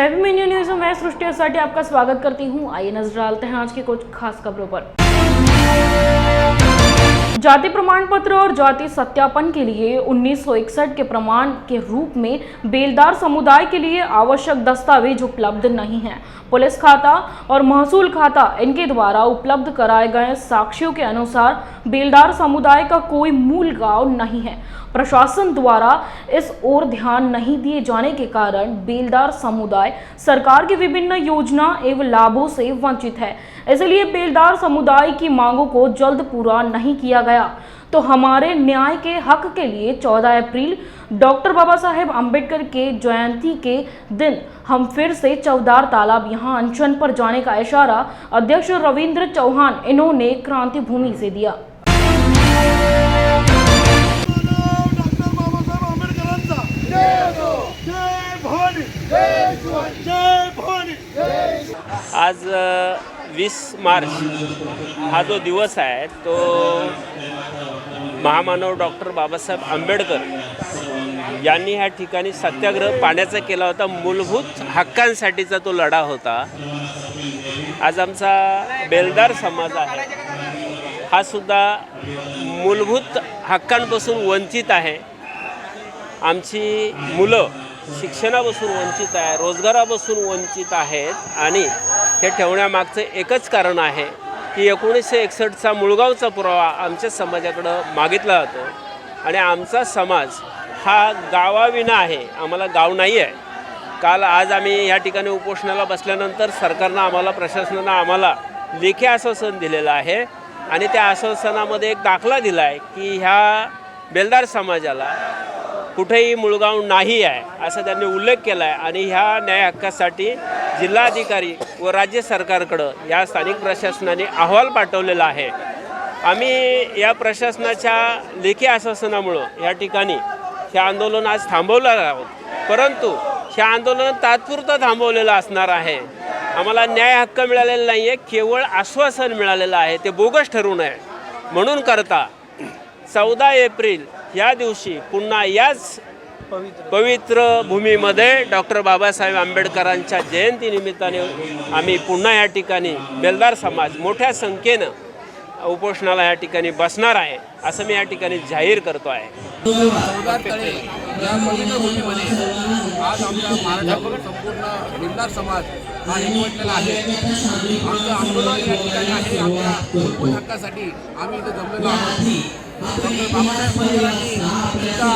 जय Bhim India news में मैं सृष्टि असाटी आपका स्वागत करती हूं। आइए नजर डालते हैं आज की कुछ खास खबरों पर। जाति प्रमाण पत्र और जाति सत्यापन के लिए 1961 के प्रमाण के रूप में बेलदार समुदाय के लिए आवश्यक दस्तावेज उपलब्ध नहीं है। पुलिस खाता और महसूल खाता इनके द्वारा उपलब्ध कराए गए साक्ष्यों के अनुसार बेलदार समुदाय का कोई मूल गांव नहीं है। प्रशासन द्वारा इस ओर ध्यान नहीं दिए जाने के कारण बेलदार समुदाय सरकार की विभिन्न योजना एवं लाभों से वंचित है। इसलिए बेलदार समुदाय की मांगों को जल्द पूरा नहीं किया गया तो हमारे न्याय के हक के लिए 14 अप्रैल डॉक्टर बाबा साहेब अम्बेडकर के जयंती के दिन हम फिर से चौदार तालाब यहां अनशन पर जाने का इशारा अध्यक्ष रविंद्र चौहान इन्होंने क्रांति भूमि से दिया। आज 20 मार्च हा जो दिवस आहे तो महामानव डॉक्टर बाबासाहेब आंबेडकर यांनी ह्या ठिकाणी सत्याग्रह पाण्याचा केला होता। मूलभूत हक्कांसाठीचा तो लढा होता। आज आमचा बेलदार समाज आहे हा सुद्धा मूलभूत हक्कांपासून वंचित आहे। आमची मुलं शिक्षणापासून वंचित आहे, रोजगारापासून वंचित आहेत आणि हे ठेवण्यामागचं एकच कारण आहे की 1961चा मुळगावचा पुरावा आमच्या समाजाकडं मागितला जातो आणि आमचा समाज हा गावाविना आहे। आम्हाला गाव नाही आहे। काल आज आम्ही या ठिकाणी उपोषणाला बसल्यानंतर सरकारनं आम्हाला प्रशासनानं आम्हाला लेखी आश्वासन दिलेलं आहे आणि त्या आश्वासनामध्ये एक दाखला दिला आहे की ह्या बेलदार समाजाला कुठेही मुळगाव नाही आहे असा त्यांनी उल्लेख केला आहे आणि ह्या न्याय हक्कासाठी जिल्हाधिकारी व राज्य सरकारकडं या स्थानिक प्रशासनाने अहवाल पाठवलेला आहे। आम्ही या प्रशासनाच्या लेखी आश्वासनामुळं या ठिकाणी हे आंदोलन आज थांबवलं आहोत, परंतु हे आंदोलन तात्पुरतं थांबवलेलं असणार आहे। आम्हाला न्याय हक्क मिळालेला नाही आहे, केवळ आश्वासन मिळालेलं आहे, ते बोगस ठरू नये म्हणून करता 14 एप्रिल या दिवशी पुन्हा याच पवित्र भूमीमध्ये डॉक्टर बाबासाहेब आंबेडकरांच्या जयंतीनिमित्ताने आम्ही पुन्हा या ठिकाणी बेलदार समाज मोठ्या संख्येनं उपोषणाला या ठिकाणी बसणार आहे असं मी या ठिकाणी जाहीर करतो आहे। 14 तळे या पवित्र भूमीमध्ये आज आमचा महाराष्ट्रातील संपूर्ण बेलदार समाज हा एकवटलेला आहे। आमचं आंदोलन या ठिकाणी आहे आमच्या मूलभूत हक्कासाठी आम्ही इथे जमलेलो आहोत। डॉक्टर बाबासाहेब आंबेडकरांनी एकदा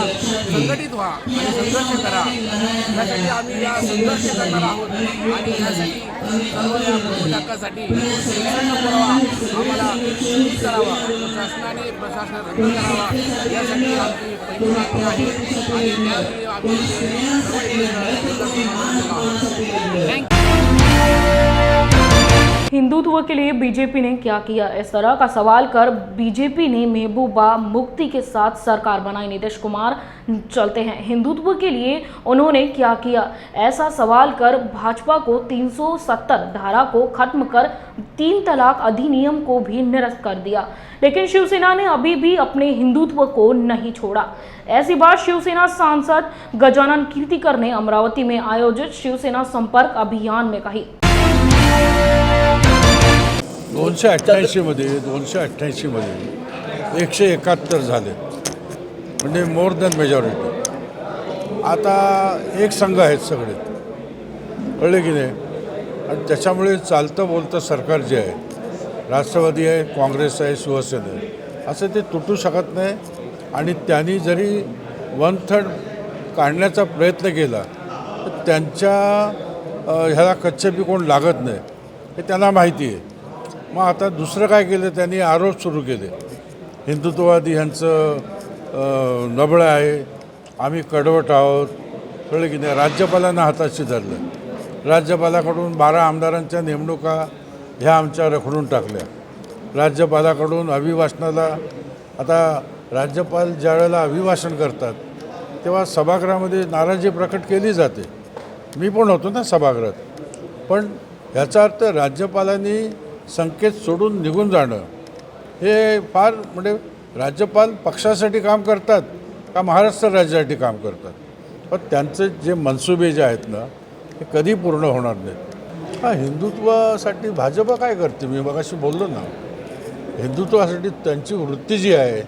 संघटित व्हा आणि संघर्ष करा यासाठी आम्ही या संघर्ष करणार आहोत आणि यासाठी सर्व या मूलभूत हक्कासाठी पुरावा आम्हाला निश्चित करावा, शासनाने प्रशासन रद्द करावा यासाठी आमची पहिली मागणी आहे आणि त्यावेळी आम्ही हिंदुत्व के लिए बीजेपी ने क्या किया, इस तरह का सवाल कर बीजेपी ने महबूबा मुफ्ती के साथ सरकार बनाई। नीतीश कुमार चलते हैं हिंदुत्व के लिए उन्होंने क्या किया, ऐसा सवाल कर भाजपा को 370 धारा को खत्म कर 3 तलाक अधिनियम को भी निरस्त कर दिया। लेकिन शिवसेना ने अभी भी अपने हिंदुत्व को नहीं छोड़ा। ऐसी बात शिवसेना सांसद गजानन कीर्तिकर ने अमरावती में आयोजित शिवसेना संपर्क अभियान में कही। 288 मध्ये 171 झाले म्हणजे मोर दॅन मेजॉरिटी। आता एक संघ आहेत सगळे, कळले की नाही? आणि त्याच्यामुळे चालतं बोलतं सरकार जे आहे, राष्ट्रवादी आहे, काँग्रेस आहे, शिवसेना आहे, असं ते तुटू शकत नाही। आणि त्यांनी जरी 1/3 काढण्याचा प्रयत्न केला तर त्यांच्या ह्याला कच्चे बी कोण लागत नाही हे त्यांना माहिती आहे। मग आता दुसरं काय केलं, त्यांनी आरोप सुरू केले हिंदुत्ववादी ह्यांचं नबळं आहे, आम्ही कडवट आहोत, कळलं की नाही? राज्यपालांना हाताशी धरलं। राज्यपालाकडून 12 आमदारांच्या नेमणुका ह्या आमच्या रखडून टाकल्या। राज्यपालाकडून अभिभाषणाला, आता राज्यपाल ज्या वेळेला अभिभाषण करतात तेव्हा सभागृहामध्ये नाराजी प्रकट केली जाते। मी पण होतो ना सभागृहात, पण ह्याचा अर्थ राज्यपालांनी संकेत सोडून निघून जाणं हे फार म्हणजे राज्यपाल पक्षासाठी काम करतात का महाराष्ट्र राज्यासाठी काम करतात? पण त्यांचे जे मनसुबे जे आहेत ना हे कधी पूर्ण होणार नाहीत. हा, हिंदुत्वासाठी भाजप काय करते, मी मगाशी बोललो ना, हिंदुत्वासाठी त्यांची वृत्ती जी आहे,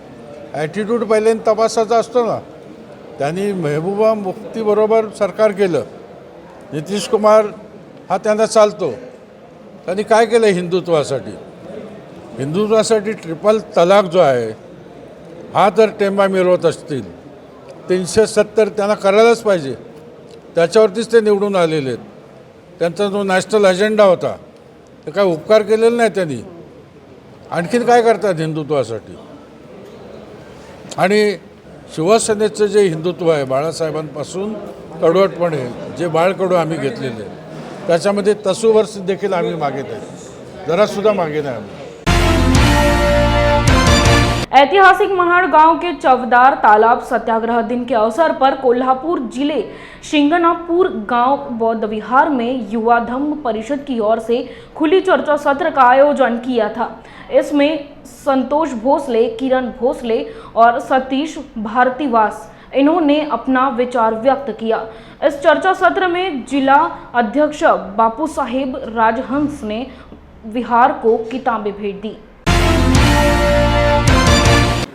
ॲटिट्यूड पहिल्यांदा तपासाचा असतो ना. त्यांनी मेहबूबा मुफ्तीबरोबर सरकार केलं, नितीश कुमार हा त्यांना चालतो. त्यांनी काय केलं हिंदुत्वासाठी? हिंदुत्वासाठी ट्रिपल तलाक जो आहे हा जर टेंबा मिळवत असतील, 370 त्यांना करायलाच पाहिजे. त्याच्यावरतीच ते निवडून आलेले आहेत. त्यांचा जो नॅशनल अजेंडा होता ते काय उपकार केलेला नाही त्यांनी. आणखीन काय करतात हिंदुत्वासाठी? आणि शिवसेनेचं जे हिंदुत्व आहे बाळासाहेबांपासून कडवटपणे जे बाळकडू आम्ही घेतलेले आहे, त्याच्यामध्ये तसूवर्ष देखील आम्ही मागे नाही, जरासुद्धा मागे नाही आम्ही. ऐतिहासिक महाड़ गांव के चवदार तालाब सत्याग्रह दिन के अवसर पर कोल्हापुर जिले शिंगणापुर गांव बौद्ध विहार में युवा धम्म परिषद की ओर से खुली चर्चा सत्र का आयोजन किया था। इसमें संतोष भोसले, किरण भोसले और सतीश भारतीवास इन्होंने अपना विचार व्यक्त किया। इस चर्चा सत्र में जिला अध्यक्ष बापू साहेब राजहंस ने विहार को किताबें भेंट दी।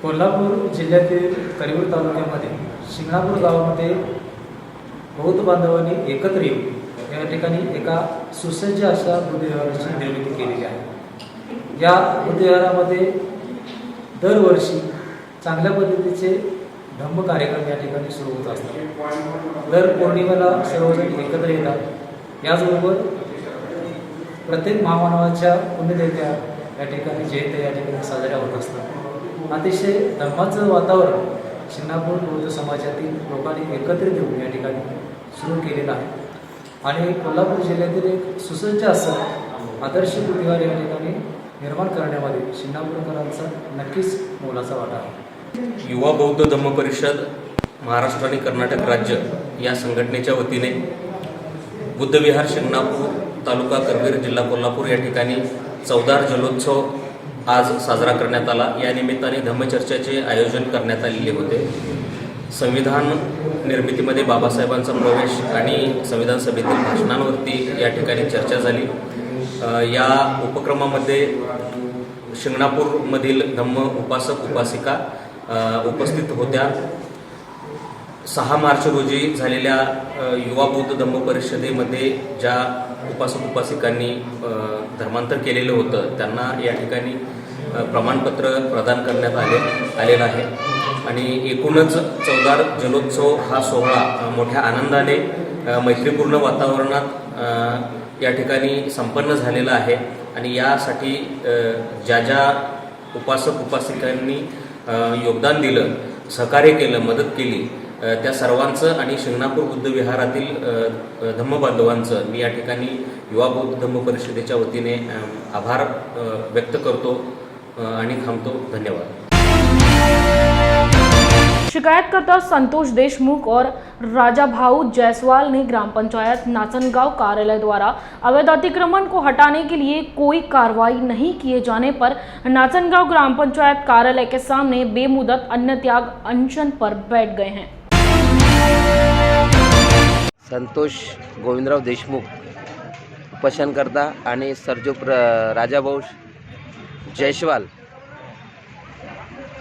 कोल्हापूर जिल्ह्यातील करिपूर तालुक्यामध्ये शिंगणापूर गावामध्ये बौद्ध बांधवांनी एकत्र येऊन या ठिकाणी एका सुसज्ज अशा बुद्धविहाराची निर्मिती केलेली आहे। या बुद्धविहारामध्ये दरवर्षी चांगल्या पद्धतीचे धम्म कार्यक्रम या ठिकाणी सुरू होत असतात। दर पौर्णिमेला सर्वजण एकत्र येतात। याचबरोबर प्रत्येक महामानवाच्या पुण्यतिथ्या या ठिकाणी जयंत्या या ठिकाणी साजऱ्या होत असतात। अतिशय धर्माचं वातावरण शिंगणापूर बौद्ध समाजातील लोकांनी एकत्रित येऊन या ठिकाणी सुरू केलेलं आहे आणि कोल्हापूर जिल्ह्यातील एक सुसज्ज असं आदर्श बुद्धविहार या ठिकाणी निर्माण करण्यामध्ये शिंगणापूरकरांचा नक्कीच मोलाचा वाटा आहे। युवा बौद्ध धम्म परिषद महाराष्ट्र आणि कर्नाटक राज्य या संघटनेच्या वतीने बुद्धविहार शिंगणापूर तालुका करवीर जिल्हा कोल्हापूर या ठिकाणी चवदार जलोत्सव आज साजरा करण्यात आला। या निमित्ताने धम्मचर्चेचे आयोजन करण्यात आलेले होते। संविधान निर्मितीमध्ये बाबासाहेबांचा प्रवेश आणि संविधान सभेतील भाषणांवरती या ठिकाणी चर्चा झाली। या उपक्रमामध्ये शिंगणापूरमधील धम्म उपासक उपासिका उपस्थित होत्या। 6 मार्च रोजी झालेल्या युवा बौद्ध धम्म परिषदेमध्ये ज्या उपासक उपासिकांनी धर्मांतर केलेलं होतं त्यांना या ठिकाणी प्रमाणपत्र प्रदान करण्यात आलेलं आहे आणि एकूणच चवदार जलोत्सव हा सोहळा मोठ्या आनंदाने मैत्रीपूर्ण वातावरणात या ठिकाणी संपन्न झालेला आहे आणि यासाठी ज्या उपासक उपासिकांनी योगदान दिलं, सहकार्य केलं, मदत केली त्या सर्वांचं आणि शिंगणापूर बुद्ध विहारातील धम्मबांधवांचं मी या ठिकाणी युवा बौद्ध धम्म परिषदेच्या वतीने आभार व्यक्त करतो आणि थांबतो। धन्यवाद। शिकायतकर्ता संतोष देशमुख और राजा भाऊ जायसवाल ने ग्राम पंचायत नाचनगांव कार्यालय द्वारा अवैध अतिक्रमण को हटाने के लिए कोई कार्रवाई नहीं किए जाने पर नाचनगांव ग्राम पंचायत कार्यालय के सामने बेमुदत अन्न त्याग अनशन पर बैठ गए हैं। संतोष गोविंदराव देशमुख उपोषणकर्ता आणि सरजूप राजाभाऊ जयस्वाल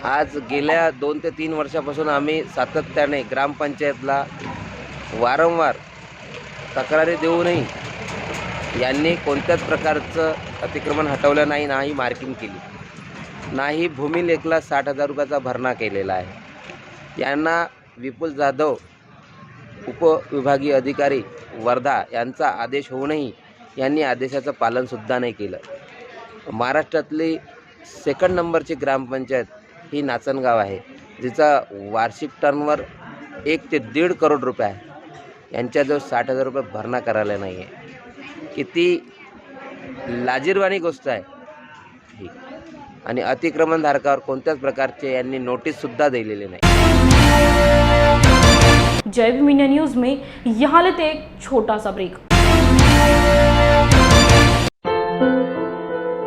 आज गेल्या 2 ते 3 वर्षापासून आम्ही सातत्याने ग्रामपंचायतला वारंवार तक्रारी देऊनही यांनी कोणत्याच प्रकारचं अतिक्रमण हटवलं नाही, नाही मार्किंग केली, नाही भूमिलेखला 60,000 रुपयाचा भरणा केलेला आहे। यांना विपुल जाधव उपविभागीय अधिकारी वर्धा यांचा आदेश होऊनही यांनी आदेशाचं पालनसुद्धा नाही केलं। महाराष्ट्रातली 2nd नंबरची ग्रामपंचायत ही नाचनगाव आहे, जिचा वार्षिक टर्नवर 1 ते 1.5 करोड रुपये आहे। यांच्याजवळ 60,000 रुपये भरणा करायला नाही आहे। किती लाजिरवाणी गोष्ट आहे ही। आणि अतिक्रमणधारकावर कोणत्याच प्रकारचे यांनी नोटीससुद्धा दिलेली नाही। जय भीम इंडिया न्यूज में यहाँ लेते एक छोटा सा ब्रेक।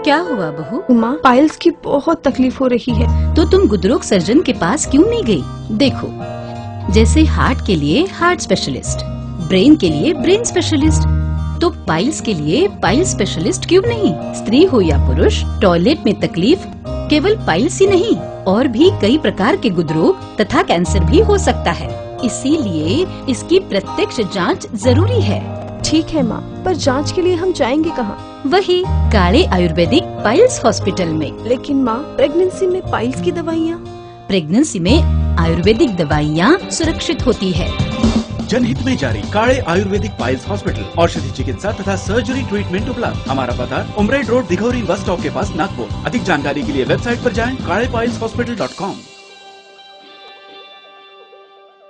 क्या हुआ बहू? माँ, पाइल्स की बहुत तकलीफ हो रही है। तो तुम गुदरोग सर्जन के पास क्यों नहीं गई? देखो, जैसे हार्ट के लिए हार्ट स्पेशलिस्ट, ब्रेन के लिए ब्रेन स्पेशलिस्ट, तो पाइल्स के लिए पाइल्स स्पेशलिस्ट क्यों नहीं? स्त्री हो या पुरुष, टॉयलेट में तकलीफ केवल पाइल्स ही नहीं, और भी कई प्रकार के गुदरोग तथा कैंसर भी हो सकता है। इसीलिए इसकी प्रत्यक्ष जांच जरूरी है। ठीक है माँ, पर जांच के लिए हम जाएंगे कहाँ? वही काले आयुर्वेदिक पाइल्स हॉस्पिटल में। लेकिन माँ, प्रेगनेंसी में पाइल्स की दवाइयाँ? प्रेगनेंसी में आयुर्वेदिक दवाइयाँ सुरक्षित होती है। जनहित में जारी काड़े आयुर्वेदिक पाइल्स हॉस्पिटल, औषधि चिकित्सा तथा सर्जरी ट्रीटमेंट उपलब्ध। हमारा पता उमरेड रोड, दिघौरी बस स्टॉप के पास, नागपुर। अधिक जानकारी के लिए वेबसाइट पर जाएं kadepailshospital.com।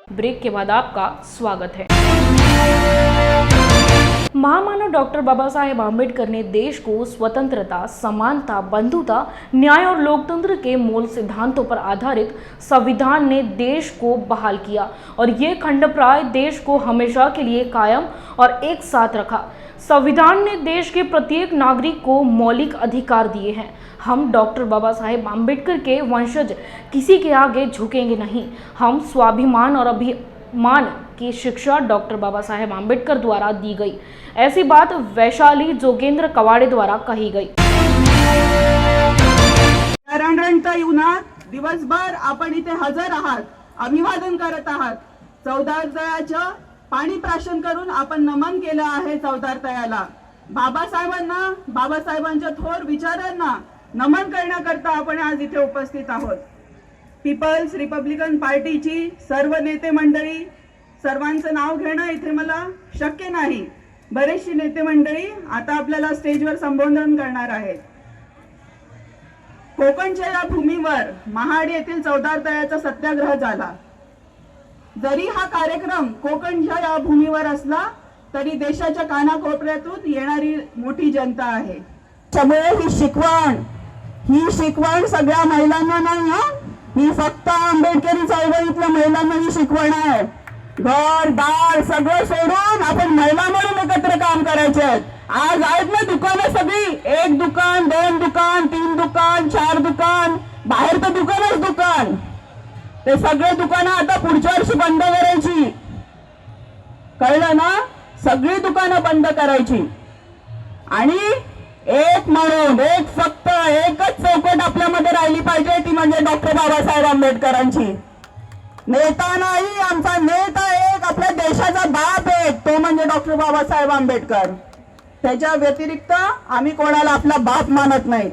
ब्रेक के बाद आपका स्वागत है। महामानव डॉक्टर बाबा साहेब आम्बेडकर ने देश को स्वतंत्रता, समानता, बंधुता, न्याय और लोकतंत्र के मूल सिद्धांतों पर आधारित संविधान ने देश को बहाल किया और ये खंडप्राय देश को हमेशा के लिए कायम और एक साथ रखा। संविधान ने देश के प्रत्येक नागरिक को मौलिक अधिकार दिए हैं। हम डॉक्टर बाबा साहेब आम्बेडकर के वंशज किसी के आगे झुकेंगे नहीं। हम स्वाभिमान और अभिमान की शिक्षा डॉक्टर बाबा साहेब आम्बेडकर द्वारा दी गई। ऐसी बात वैशाली जोगेंद्र कवाडे द्वारा कही गई। रणरणच्या उन्हात दिवसभर आपण इथे हजर आहात, अभिवादन करत आहात। चौदारतळ्याचं पाणी प्राशन करून आपण नमन केलं आहे चौदारतळ्याला। बाबासाहेबांना, बाबासाहेबांच्या थोर विचारांना नमन करण्याकरता आपण आज इथे उपस्थित आहोत। पीपल्स रिपब्लिकन पार्टीची सर्व नेते मंडळी, सर्वांचं नाव घेणं इथे मला शक्य नाही। बरेचशी नेते मंडळी आता आपल्याला स्टेजवर संबोधन करणार आहेत। कोकणच्या या भूमीवर महाड येथील चौदारतळ्याचा सत्याग्रह झाला। जरी हा कार्यक्रम कोकणच्या या भूमीवर असला तरी देशाच्या कानाकोपऱ्यातून येणारी मोठी जनता आहे। त्यामुळे ही शिकवण सगळ्या महिलांना नाही हा, ही फक्त आंबेडकरी चळवळीतल्या महिलांना ही शिकवण आहे। घर दार सगळं सोडून आपण महिला म्हणून एकत्र काम करायचे। आज आहेत ना दुकानं सगळी, 1 दुकान, 2 दुकान, 3 दुकान, 4 दुकान, बाहेर तर दुकानच दुकान। ते सगळे दुकानं आता पुढच्या वर्षी बंद करायची, कळलं ना? सगळी दुकानं बंद करायची आणि एक म्हणून फक्त एकच चौकट आपल्यामध्ये राहिली पाहिजे, ती म्हणजे डॉक्टर बाबासाहेब आंबेडकरांची। नेता नाही, आमचा नेता एक, आपल्या देशाचा बाप एक, तो म्हणजे डॉक्टर बाबासाहेब आंबेडकर। त्याच्या व्यतिरिक्त आम्ही कोणाला आपला बाप मानत नाही।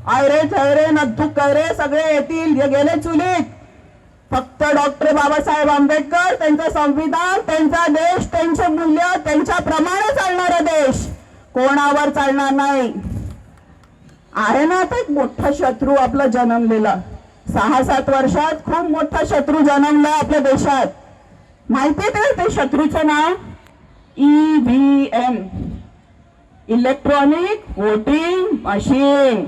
आयरे थैरे नथू कैरे सगळे येतील, गेले चुलीत। फक्त डॉक्टर बाबासाहेब आंबेडकर, त्यांचं संविधान, त्यांचा देश, त्यांचे मूल्य, त्यांच्याप्रमाणे चालणारा देश, कोणावर चालणार नाही। आहे ना आता एक मोठा शत्रू आपला जन्मलेला, 6-7 वर्षात खूप मोठा शत्रू जन्मला आपल्या देशात। माहिती आहे ते शत्रूचं नाव? EVM, electronic voting machine.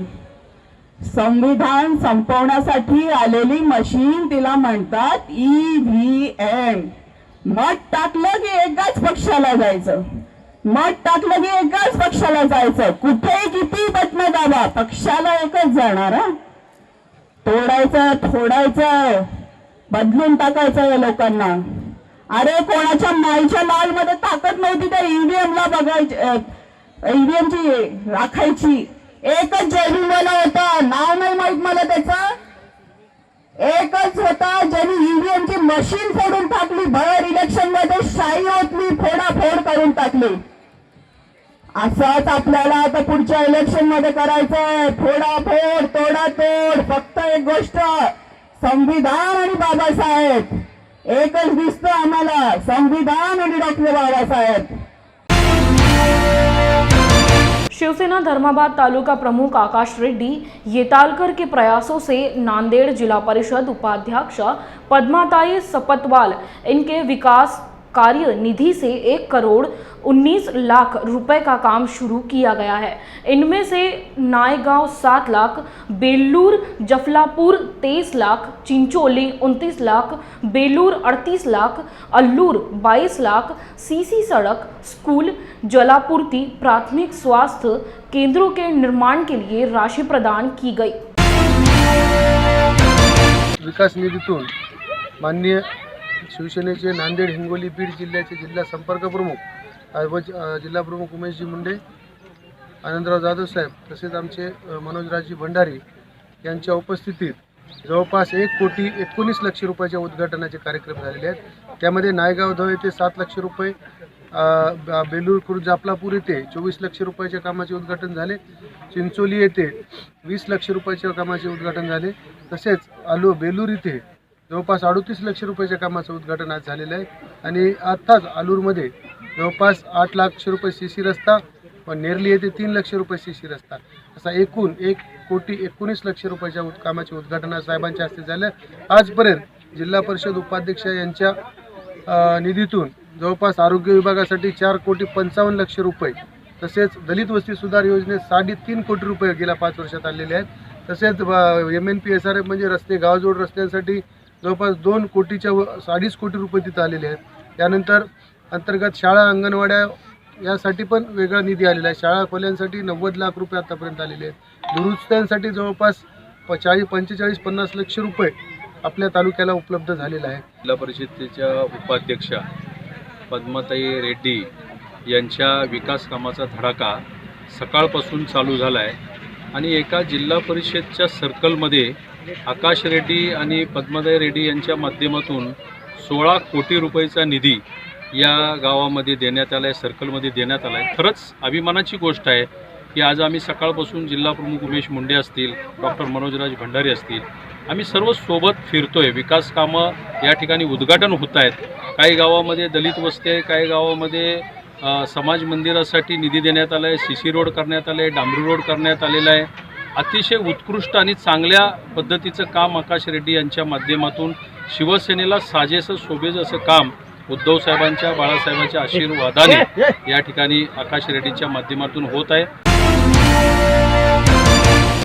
संविधान संपवण्यासाठी आलेली मशीन, तिला म्हणतात EVM। मत टाकलं की एकाच पक्षाला जायचं, मत टाकलं की एकाच पक्षाला जायचं, कुठेही किती बटणं दाबा, पक्षाला एकच जाणार। तोडायचं, फोडायचं, बदलून टाकायचं लोकांना। अरे कोणाच्या माईच्या लाल मध्ये ताकद नव्हती त्या EVM ला बघायची, EVM ची राखायची। एकच जयभीमवाला होता, नाव नाही माहित मला त्याचं, एकच होता ज्यांनी EVM ची मशीन फोडून टाकली, भर इलेक्शन मध्ये शाई ओतली, फोडाफोड करून टाकली। असंच आपल्याला आता पुढच्या इलेक्शन मध्ये करायचंय, फोडाफोड, तोडातोड। फक्त एक गोष्ट, संविधान आणि बाबासाहेब एकच दिसतं आम्हाला, संविधान आणि डॉक्टर बाबासाहेब। शिवसेना धर्माबाद तालुका प्रमुख आकाश रेड्डी येतालकर के प्रयासों से नांदेड़ जिला परिषद उपाध्यक्ष पद्माताई सपतवाल इनके विकास कार्य निधि से 1,19 लाख रुपए का काम शुरू किया गया है। इनमें से नायगांव 7 लाख, बेलूर जफलापुर 23 लाख, चिंचोली 29 लाख, बेलूर 38 लाख, अल्लूर 22 लाख, सीसी सड़क, स्कूल, जलापूर्ति, प्राथमिक स्वास्थ्य केंद्रों के निर्माण के लिए राशि प्रदान की गई। विकास निधीतून माननीय शिवसेनेचे नांदेड हिंगोली बीड जिल्ह्याचे जिल्हा संपर्क प्रमुख व जिल्हा प्रमुख उमेशजी मुंडे, आनंदराव जाधव साहेब तसेच आमचे मनोजरावजी भंडारी यांच्या उपस्थितीत जवळपास 1,19,00,000 रुपयाच्या उद्घाटनाचे कार्यक्रम झालेले आहेत. त्यामध्ये नायगाव धव येथे 7 लाख रुपये, बेलूर खुर्द जापलापूर येथे 24 लाख रुपयाच्या कामाचे उद्घाटन झाले. चिंचोली येथे 20 लाख रुपयाच्या कामाचे उद्घाटन झाले. तसेच बेलूर येथे जवळपास 38 लाख रुपयाच्या कामाचं उद्घाटन आज झालेलं आहे. आणि आत्ताच आलूरमध्ये जवळपास 8 लाख रुपये CC रस्ता व नेरली येथे 3 लाख रुपये CC रस्ता असा एकूण 1,19,00,000 रुपयाच्या कामाचे उद्घाटन साहेबांच्या हस्ते झालं. आजपर्यंत जिल्हा परिषद उपाध्यक्ष यांच्या निधीतून जवळपास आरोग्य विभागासाठी 4,55,00,000 रुपये, तसेच दलित वस्ती सुधार योजनेत 3.5 कोटी रुपये गेल्या 5 वर्षात आलेले आहेत. तसेच MNP-SRF म्हणजे रस्ते, गावजोड रस्त्यांसाठी जवळपास 2 कोटीच्या 2.5 कोटी रुपये तिथं आलेले आहेत. त्यानंतर अंतर्गत शाळा अंगणवाड्या यासाठी पण वेगळा निधी आलेला आहे. शाळा खोल्यांसाठी 90 लाख रुपये आतापर्यंत आलेले आहेत. दुरुस्त्यांसाठी जवळपास 45-50 लाख रुपये आपल्या तालुक्याला उपलब्ध झालेला आहे. जिल्हा परिषदेच्या उपाध्यक्षा पद्मताई रेड्डी यांच्या विकास कामाचा धडाका सकाळपासून चालू झाला आहे आणि एका जिल्हा परिषदच्या सर्कलमध्ये आकाश रेड्डी आणि पद्मताई रेड्डी यांच्या माध्यमातून 16 कोटी रुपयाचा निधी या गावामध्ये देण्यात आला आहे, सर्कलमध्ये देण्यात आला आहे. खरंच अभिमानाची गोष्ट आहे की आज आम्ही सकाळपासून जिल्हा प्रमुख उमेश मुंडे असतील, डॉक्टर मनोजराज भंडारी असतील, आम्ही सर्व सोबत फिरतोय. विकास कामं या ठिकाणी उद्घाटन होत आहेत. काही गावामध्ये दलित वस्ती आहे, काही गावामध्ये समाज मंदिरासाठी निधी देण्यात आला आहे, CC रोड करण्यात आले, डांबरी रोड करण्यात आलेला आहे. अतिशय उत्कृष्ट आणि चांगल्या पद्धतीचं काम आकाश रेड्डी यांच्या माध्यमातून शिवसेनेला साजेसं शोभेचं असं काम उद्धव साहेबांच्या, बाळासाहेबांच्या आशीर्वादाने या ठिकाणी आकाश रेड्डीच्या माध्यमातून होत आहे.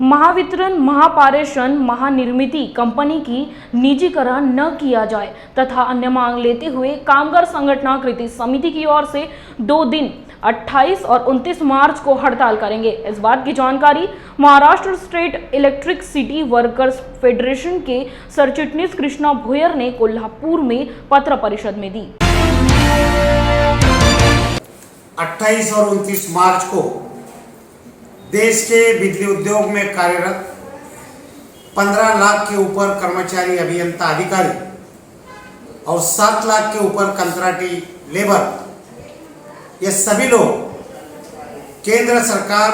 महावितरण, महापारेषण, महानिर्मिती कंपनी की निजीकरण न किया जाए तथा अन्य मांग लेते हुए कामगार संगठना कृति समिति की ओर से 2 दिन 28 और 29 मार्च को हड़ताल करेंगे. इस बात की जानकारी Maharashtra state electricity workers federation के सरचिटनीस कृष्णा भोयर ने कोल्हापुर में पत्र परिषद में दी. 28 और 29 मार्च को देश के बिजली उद्योग में कार्यरत 15 लाख के ऊपर कर्मचारी, अभियंता, अधिकारी और 7 लाख के ऊपर कंत्राटी लेबर, ये सभी लोग केंद्र सरकार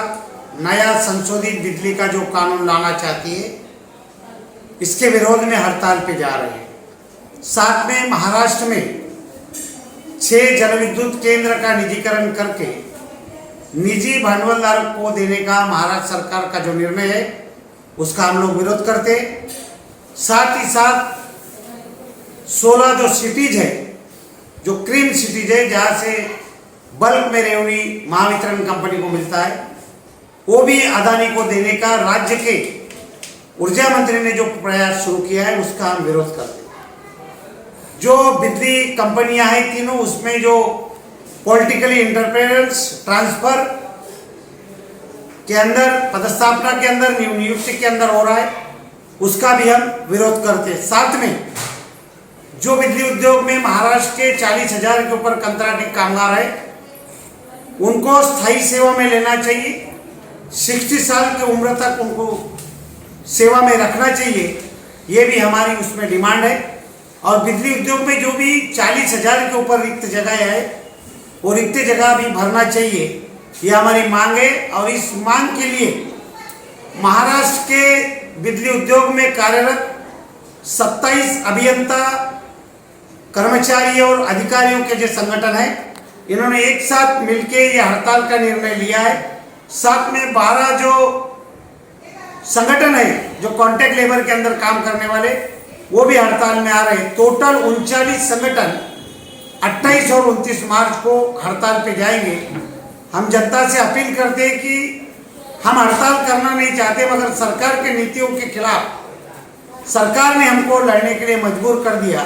नया संशोधित बिजली का जो कानून लाना चाहती है, इसके विरोध में हड़ताल पे जा रहे हैं. साथ में महाराष्ट्र में 6 जलविद्युत केंद्र का निजीकरण करके निजी भांडवलदारों को देने का महाराष्ट्र सरकार का जो निर्णय है उसका हम लोग विरोध करते. साथ ही साथ 16 जो सिटीज है, जो क्रीम सिटीज है, जहाँ से बल्क में रेवन्यू महावितरण कंपनी को मिलता है, वो भी अदानी को देने का राज्य के ऊर्जा मंत्री ने जो प्रयास शुरू किया है उसका हम विरोध करते हैं. जो बिजली कंपनियां हैं तीनों, उसमें जो पॉलिटिकली इंटरफेरेंस, ट्रांसफर के अंदर, पदस्थापना के अंदर, नियुक्ति के अंदर हो रहा है, उसका भी हम विरोध करते हैं. साथ में जो बिजली उद्योग में महाराष्ट्र के 40,000 के ऊपर कंत्राटी कामगार है, उनको स्थायी सेवा में लेना चाहिए. 60 साल की उम्र तक उनको सेवा में रखना चाहिए, ये भी हमारी उसमें डिमांड है. और बिजली उद्योग में जो भी 40,000 के ऊपर रिक्त जगह है, वो रिक्त जगह भी भरना चाहिए, ये हमारी मांग है. और इस मांग के लिए महाराष्ट्र के बिजली उद्योग में कार्यरत 27 अभियंता, कर्मचारी और अधिकारियों के जो संगठन है, इन्होंने एक साथ मिलकर ये हड़ताल का निर्णय लिया है. साथ में 12 जो संगठन है जो कॉन्ट्रैक्ट लेबर के अंदर काम करने वाले, वो भी हड़ताल में आ रहे हैं. टोटल 39 संगठन 28 और 29 मार्च को हड़ताल पे जाएंगे. हम जनता से अपील करते हैं कि हम हड़ताल करना नहीं चाहते, मगर सरकार के नीतियों के खिलाफ सरकार ने हमको लड़ने के लिए मजबूर कर दिया.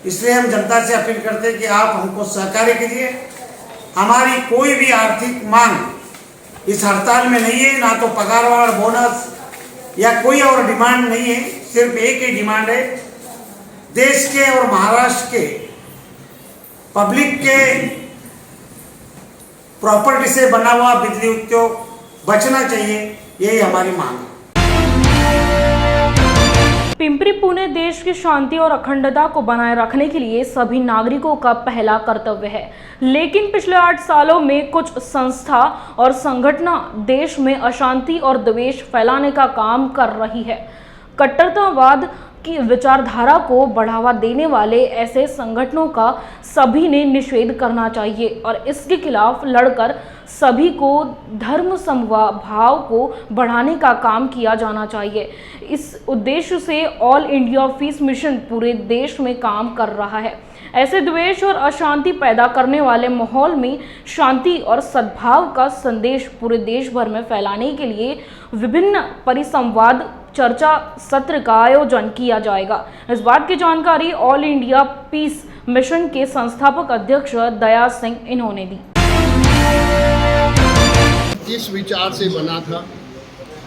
इसलिए हम जनता से अपील करते हैं कि आप हमको सहकार्य कीजिए. हमारी कोई भी आर्थिक मांग इस हड़ताल में नहीं है, ना तो पगारवाड़, बोनस या कोई और डिमांड नहीं है. सिर्फ एक ही डिमांड है, देश के और महाराष्ट्र के पब्लिक के प्रॉपर्टी से बना हुआ बिजली उद्योग बचना चाहिए, यही हमारी मांग है। पिंपरी पुणे देश की शांति और अखंडता को बनाए रखने के लिए सभी नागरिकों का पहला कर्तव्य है, लेकिन पिछले 8 सालों में कुछ संस्था और संगठन देश में अशांति और द्वेष फैलाने का काम कर रही है। कट्टरतावाद की विचारधारा को बढ़ावा देने वाले ऐसे संगठनों का सभी ने निषेध करना चाहिए और इसके खिलाफ लड़कर सभी को धर्म समभाव को बढ़ाने का काम किया जाना चाहिए। इस उद्देश्य से ऑल इंडिया पीस मिशन पूरे देश में काम कर रहा है। ऐसे द्वेष और अशांति पैदा करने वाले माहौल में शांति और सद्भाव का संदेश पूरे देश भर में फैलाने के लिए विभिन्न परिसंवाद चर्चा सत्र का आयोजन किया जाएगा। इस बात की जानकारी ऑल इंडिया पीस मिशन के संस्थापक अध्यक्ष दया सिंह इन्होंने दी। इस विचार से बना था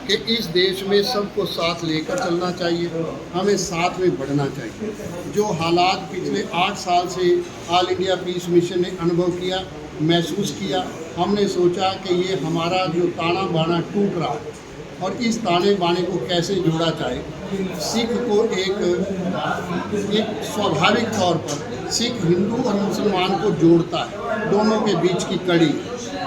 कि इस देश में सबको साथ लेकर चलना चाहिए, हमें साथ में बढ़ना चाहिए। जो हालात पिछले 8 साल से ऑल इंडिया पीस मिशन ने अनुभव किया, महसूस किया, हमने सोचा कि ये हमारा जो ताना बाना टूट रहा है और इस ताने बाने को कैसे जोड़ा जाए। सिख को एक स्वाभाविक तौर पर सिख हिंदू और मुसलमान को जोड़ता है, दोनों के बीच की कड़ी।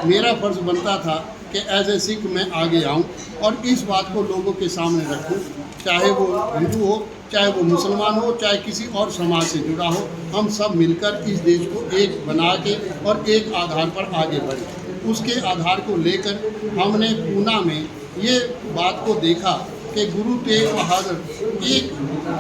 मेरा फर्ज बनता था कि एज ए सिख मैं आगे आऊं और इस बात को लोगों के सामने रखूं, चाहे वो हिंदू हो, चाहे वो मुसलमान हो, चाहे किसी और समाज से जुड़ा हो, हम सब मिलकर इस देश को एक बना के और एक आधार पर आगे बढ़े। उसके आधार को लेकर हमने पूना में ये बात को देखा कि गुरु तेग बहादुर एक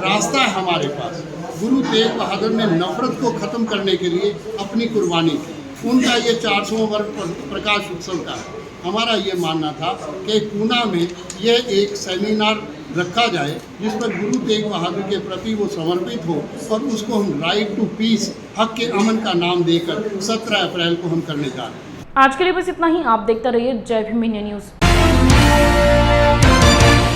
रास्ता है हमारे पास। गुरु तेग बहादुर ने नफरत को ख़त्म करने के लिए अपनी कुर्बानी की। उनका ये 400वां वर्ष प्रकाश उत्सव का है। हमारा ये मानना था कि पूना में यह एक सेमिनार रखा जाए जिस पर गुरु तेग बहादुर के प्रति वो समर्पित हो और उसको हम राइट टू पीस, हक के अमन का नाम देकर 17 अप्रैल को हम करने जा रहे हैं। आज के लिए बस इतना ही। आप देखते रहिए जय भीम इंडिया न्यूज़।